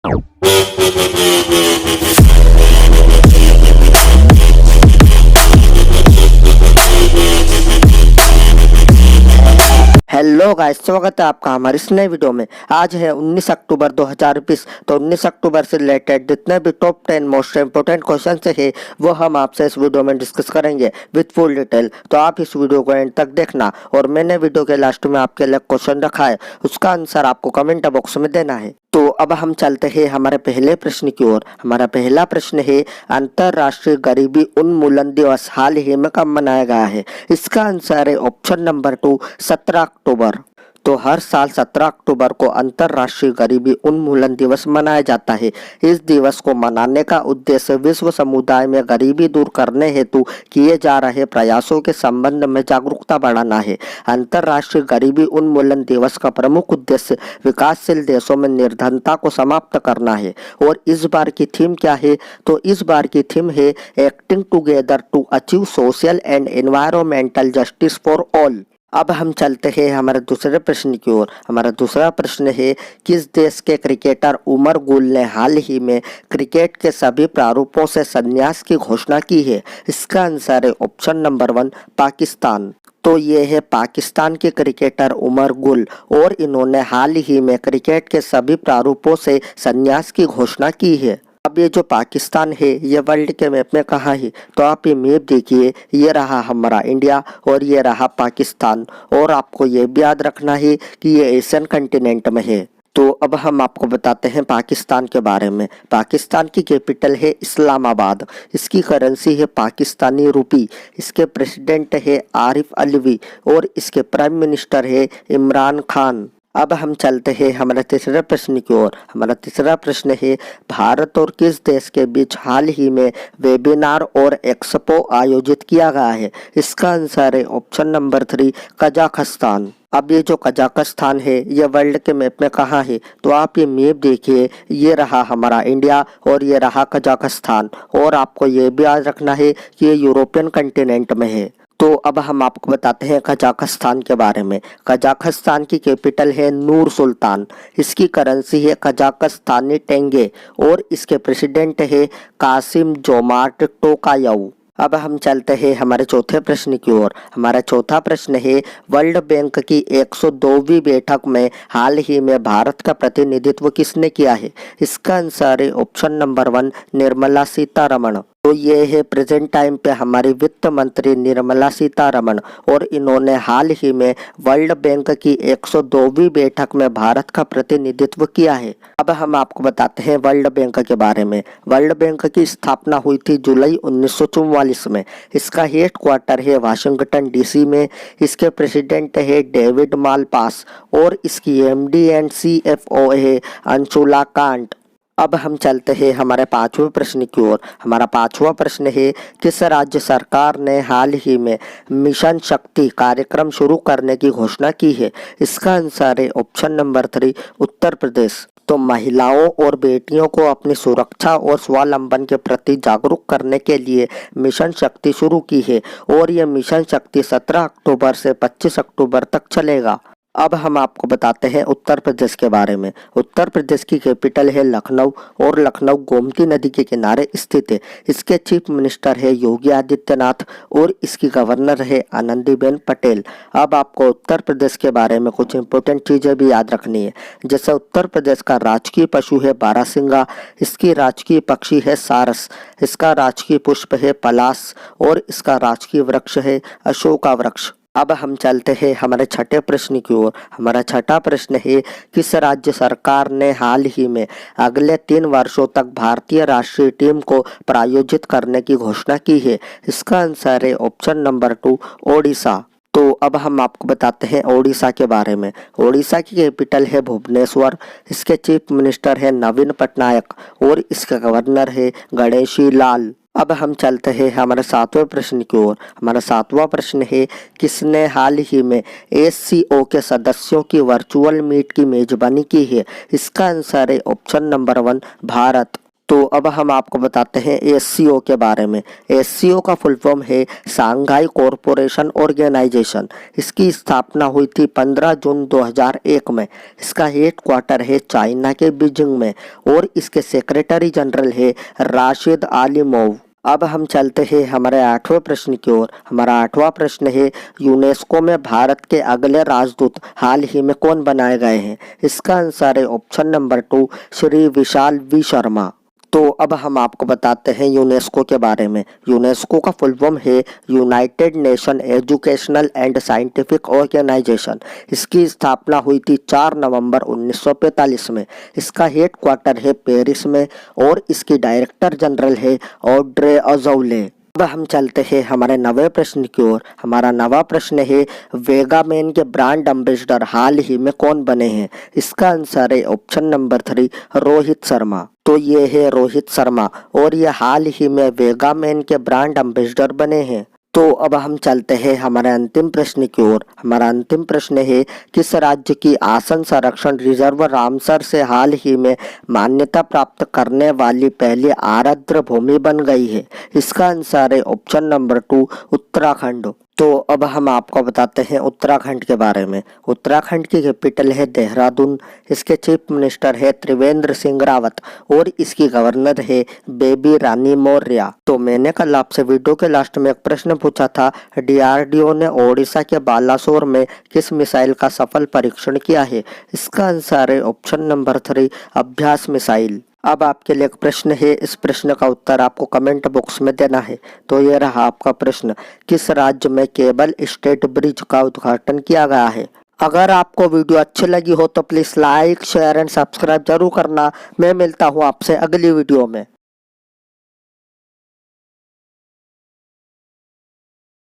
Hello guys, स्वागत है आपका हमारे इस नए वीडियो में। आज है 19 अक्टूबर 2020। तो 19 अक्टूबर से रिलेटेड जितने भी टॉप 10 मोस्ट इंपोर्टेंट क्वेश्चन है वो हम आपसे इस वीडियो में डिस्कस करेंगे विद फुल डिटेल। तो आप इस वीडियो को एंड तक देखना। और मैंने वीडियो के लास्ट में आपके लिए क्वेश्चन रखा है, उसका आंसर आपको कमेंट बॉक्स में देना है। तो अब हम चलते हैं हमारे पहले प्रश्न की ओर। हमारा पहला प्रश्न है, अंतरराष्ट्रीय गरीबी उन्मूलन दिवस हाल ही में कब मनाया गया है? इसका आंसर है ऑप्शन नंबर 2, 17 अक्टूबर। तो हर साल 17 अक्टूबर को अंतरराष्ट्रीय गरीबी उन्मूलन दिवस मनाया जाता है। इस दिवस को मनाने का उद्देश्य विश्व समुदाय में गरीबी दूर करने हेतु किए जा रहे प्रयासों के संबंध में जागरूकता बढ़ाना है। अंतरराष्ट्रीय गरीबी उन्मूलन दिवस का प्रमुख उद्देश्य विकासशील देशों में निर्धनता को समाप्त करना है। और इस बार की थीम क्या है? तो इस बार की थीम है acting together to achieve social and environmental justice for all. अब हम चलते हैं हमारे दूसरे प्रश्न की ओर। हमारा दूसरा प्रश्न है, किस देश के क्रिकेटर उमर गुल ने हाल ही में क्रिकेट के सभी प्रारूपों से संन्यास की घोषणा की है? इसका आंसर है ऑप्शन नंबर 1, पाकिस्तान। तो ये है पाकिस्तान के क्रिकेटर उमर गुल और इन्होंने हाल ही में क्रिकेट के सभी प्रारूपों से संन्यास की घोषणा की है। अब ये जो पाकिस्तान है ये वर्ल्ड के मैप में कहाँ है? तो आप ये मैप देखिए, ये रहा हमारा इंडिया और ये रहा पाकिस्तान। और आपको ये भी याद रखना है कि ये एशियन कंटिनेंट में है। तो अब हम आपको बताते हैं पाकिस्तान के बारे में। पाकिस्तान की कैपिटल है इस्लामाबाद। इसकी करेंसी है पाकिस्तानी रुपी। इसके प्रेसिडेंट है आरिफ अलवी और इसके प्राइम मिनिस्टर है इमरान खान। अब हम चलते हैं हमारे तीसरे प्रश्न की ओर। हमारा तीसरा प्रश्न है, भारत और किस देश के बीच हाल ही में वेबिनार और एक्सपो आयोजित किया गया है? इसका आंसर है ऑप्शन नंबर 3, कजाकिस्तान। अब ये जो कजाकिस्तान है ये वर्ल्ड के मैप में कहाँ है? तो आप ये मैप देखिए, ये रहा हमारा इंडिया और ये रहा कजाकिस्तान। और आपको ये भी याद रखना है कि ये यूरोपियन कंटिनेंट में है। तो अब हम आपको बताते हैं कजाकिस्तान के बारे में। कजाकिस्तान की कैपिटल है नूर सुल्तान। इसकी करेंसी है कजाकिस्तानी टेंगे और इसके प्रेसिडेंट है कासिम जोमार्ट टोकायव। अब हम चलते हैं हमारे चौथे प्रश्न की ओर। हमारा चौथा प्रश्न है, वर्ल्ड बैंक की 102वीं बैठक में हाल ही में भारत का प्रतिनिधित्व किसने किया है? इसका आंसर है ऑप्शन नंबर 1, निर्मला सीतारमण। तो ये है प्रेजेंट टाइम पे हमारी वित्त मंत्री निर्मला सीतारमण और इन्होंने हाल ही में वर्ल्ड बैंक की 102वीं बैठक में भारत का प्रतिनिधित्व किया है। अब हम आपको बताते हैं वर्ल्ड बैंक के बारे में। वर्ल्ड बैंक की स्थापना हुई थी जुलाई 1944 में। इसका हेड क्वार्टर है वाशिंगटन डीसी में। इसके प्रेसिडेंट है डेविड मालपास और इसकी एमडी एंड सीएफओ है अंशुला कांट। अब हम चलते हैं हमारे पांचवें प्रश्न की ओर। हमारा पांचवा प्रश्न है, किस राज्य सरकार ने हाल ही में मिशन शक्ति कार्यक्रम शुरू करने की घोषणा की है? इसका आंसर है ऑप्शन नंबर 3, उत्तर प्रदेश। तो महिलाओं और बेटियों को अपनी सुरक्षा और स्वावलंबन के प्रति जागरूक करने के लिए मिशन शक्ति शुरू की है और यह मिशन शक्ति 17 अक्टूबर से 25 अक्टूबर तक चलेगा। अब हम आपको बताते हैं उत्तर प्रदेश के बारे में। उत्तर प्रदेश की कैपिटल है लखनऊ और लखनऊ गोमती नदी के किनारे स्थित है। इसके चीफ मिनिस्टर है योगी आदित्यनाथ और इसकी गवर्नर है आनंदीबेन पटेल। अब आपको उत्तर प्रदेश के बारे में कुछ इंपॉर्टेंट चीज़ें भी याद रखनी है। जैसे उत्तर प्रदेश का राजकीय पशु है बारहसिंगा। इसकी राजकीय पक्षी है सारस। इसका राजकीय पुष्प है पलाश और इसका राजकीय वृक्ष है अशोका वृक्ष। अब हम चलते हैं हमारे छठे प्रश्न की ओर। हमारा छठा प्रश्न है, किस राज्य सरकार ने हाल ही में अगले 3 वर्षों तक भारतीय राष्ट्रीय टीम को प्रायोजित करने की घोषणा की है? इसका आंसर है ऑप्शन नंबर 2, ओडिशा। तो अब हम आपको बताते हैं ओडिशा के बारे में। ओडिशा की कैपिटल है भुवनेश्वर। इसके चीफ मिनिस्टर है नवीन पटनायक और इसका गवर्नर है गणेशी लाल। अब हम चलते हैं हमारे सातवें प्रश्न की ओर। हमारा सातवां प्रश्न है, किसने हाल ही में एससीओ के सदस्यों की वर्चुअल मीट की मेजबानी की है? इसका आंसर है ऑप्शन नंबर 1, भारत। तो अब हम आपको बताते हैं एससीओ के बारे में। एससीओ का फुल फॉर्म है शंघाई कॉरपोरेशन ऑर्गेनाइजेशन। इसकी स्थापना हुई थी 15 जून 2001 में। इसका हेड क्वार्टर है चाइना के बीजिंग में और इसके सेक्रेटरी जनरल है राशिद आलिमोव। अब हम चलते हैं हमारे 8वें प्रश्न की ओर। हमारा 8वां प्रश्न है यूनेस्को में भारत के अगले राजदूत हाल ही में कौन बनाए गए हैं। इसका आंसर है option number 2 Shri Vishal V Sharma. तो अब हम आपको बताते हैं यूनेस्को के बारे में। यूनेस्को का फुल फॉर्म है united nation educational and scientific organisation. इसकी स्थापना हुई थी 4 नवंबर 1945 में। इसका हेड क्वार्टर है पेरिस में और इसकी डायरेक्टर जनरल है ऑड्रे अजौले। अब हम चलते हैं हमारे 9वें प्रश्न की ओर। हमारा 9वां प्रश्न है वेगामेन के ब्रांड एम्बेसडर हाल ही में कौन बने हैं। इसका आंसर है ऑप्शन नंबर 3 रोहित शर्मा। तो ये है रोहित शर्मा और ये हाल ही में वेगामेन के ब्रांड एम्बेसडर बने हैं। तो अब हम चलते हैं हमारे अंतिम प्रश्न की ओर। हमारा अंतिम प्रश्न है किस राज्य की आसन संरक्षण रिजर्व रामसर से हाल ही में मान्यता प्राप्त करने वाली पहली आर्द्र भूमि बन गई है। इसका आंसर है ऑप्शन नंबर 2 उत्तराखंड। तो अब हम आपको बताते हैं उत्तराखंड के बारे में। उत्तराखंड की कैपिटल है देहरादून। इसके चीफ मिनिस्टर है त्रिवेंद्र सिंह रावत और इसकी गवर्नर है बेबी रानी मौर्य। तो मैंने कल आपसे वीडियो के लास्ट में एक प्रश्न पूछा था, डीआरडीओ ने ओडिशा के बालासोर में किस मिसाइल का सफल परीक्षण किया है। इसका आंसर है ऑप्शन नंबर 3 अभ्यास मिसाइल। अब आपके लिए एक प्रश्न है, इस प्रश्न का उत्तर आपको कमेंट बॉक्स में देना है। तो ये रहा आपका प्रश्न, किस राज्य में केबल स्टेट ब्रिज का उद्घाटन किया गया है। अगर आपको वीडियो अच्छी लगी हो तो please like share and subscribe जरूर करना। मैं मिलता हूँ आपसे अगली वीडियो में।